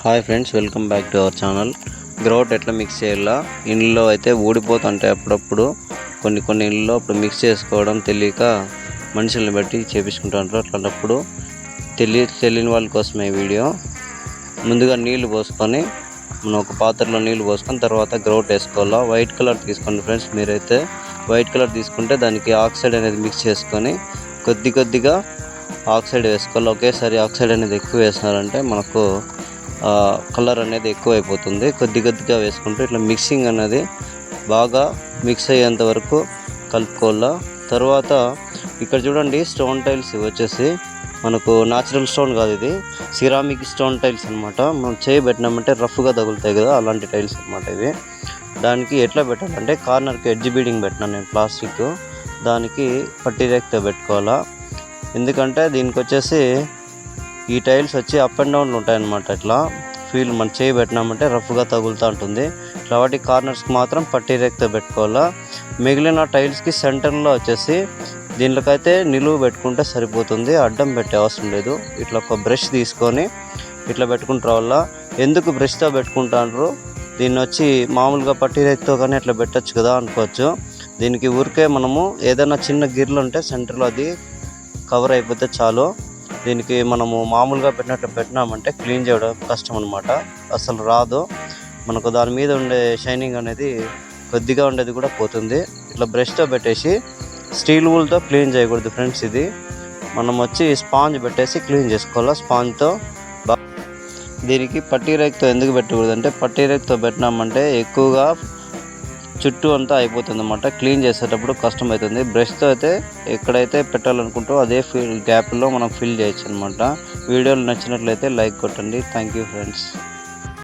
Hi friends, welcome back to our channel. Grout ఎట్లా mix చేయాలా, ఇండ్లలో అయితే ఊడిపోతుంటాయి అప్పుడప్పుడు. కొన్ని ఇండ్లలో అప్పుడు మిక్స్ చేసుకోవడం తెలియక మనుషుల్ని బట్టి చేపించుకుంటుంటారు. అట్లాంటప్పుడు తెలియని వాళ్ళ కోసమే ఈ వీడియో. ముందుగా నీళ్లు పోసుకొని మనం ఒక పాత్రలో నీళ్లు పోసుకొని తర్వాత గ్రౌట్ వేసుకోవాలా. వైట్ కలర్ తీసుకోండి ఫ్రెండ్స్. మీరైతే వైట్ కలర్ తీసుకుంటే దానికి ఆక్సైడ్ అనేది మిక్స్ చేసుకొని కొద్దిగా ఆక్సైడ్ వేసుకోవాలి. ఒకేసారి ఆక్సైడ్ అనేది ఎక్కువ వేసినారంటే మనకు కలర్ అనేది ఎక్కువ అయిపోతుంది. కొద్దిగా వేసుకుంటూ ఇట్లా మిక్సింగ్ అనేది బాగా మిక్స్ అయ్యేంత వరకు కలుపుకోవాలా. తర్వాత ఇక్కడ చూడండి, స్టోన్ టైల్స్ వచ్చేసి మనకు న్యాచురల్ స్టోన్ కాదు, ఇది సిరామిక్ స్టోన్ టైల్స్ అనమాట. మనం చేయి పెట్టినామంటే రఫ్గా తగులుతాయి కదా, అలాంటి టైల్స్ అనమాట ఇవి. దానికి ఎట్లా పెట్టాలంటే కార్నర్కి ఎడ్జ్ బీడింగ్ పెట్టినాను నేను, ప్లాస్టిక్. దానికి పట్టీ రేక్తో పెట్టుకోవాలా. ఎందుకంటే దీనికి వచ్చేసి ఈ టైల్స్ వచ్చి అప్ అండ్ డౌన్లు ఉంటాయన్నమాట. ఇట్లా ఫీల్ మన చేయి పెట్టినామంటే రఫ్గా తగులుతూ ఉంటుంది. కాబట్టి కార్నర్స్కి మాత్రం పట్టీ రేక్తో పెట్టుకోవాలా. మిగిలిన టైల్స్కి సెంటర్లో వచ్చేసి దీనికైతే నిలువు పెట్టుకుంటే సరిపోతుంది, అడ్డం పెట్టే అవసరం లేదు. ఇట్లా ఒక బ్రష్ తీసుకొని ఇట్లా పెట్టుకుంటారు వల్ల. ఎందుకు బ్రష్తో పెట్టుకుంటారు, దీన్ని వచ్చి మామూలుగా పట్టీ రేక్తో కానీ ఇట్లా పెట్టచ్చు కదా అనుకోవచ్చు. దీనికి ఊరికే మనము ఏదైనా చిన్న గిర్లు ఉంటే సెంటర్లో అది కవర్ అయిపోతే చాలు. దీనికి మనము మామూలుగా పెట్టినామంటే క్లీన్ చేయడం కష్టం అనమాట, అసలు రాదు మనకు. దాని మీద ఉండే షైనింగ్ అనేది కొద్దిగా ఉండేది కూడా పోతుంది. ఇట్లా బ్రష్తో పెట్టేసి స్టీల్ వూల్తో క్లీన్ చేయకూడదు ఫ్రెండ్స్. ఇది మనం వచ్చి స్పాంజ్ పెట్టేసి క్లీన్ చేసుకోవాలి స్పాంజ్తో. దీనికి పట్టీ రేక్తో ఎందుకు పెట్టకూడదు అంటే, పట్టీ రేక్తో పెట్టినామంటే ఎక్కువగా చుట్టూ అంతా అయిపోతుంది అన్నమాట. క్లీన్ చేసేటప్పుడు కష్టం అవుతుంది. బ్రష్తో అయితే ఎక్కడైతే పెట్టాలనుకుంటో అదే గ్యాప్లో మనం ఫిల్ చేయొచ్చు అనమాట. వీడియోలు నచ్చినట్లయితే లైక్ కొట్టండి. Thank you friends.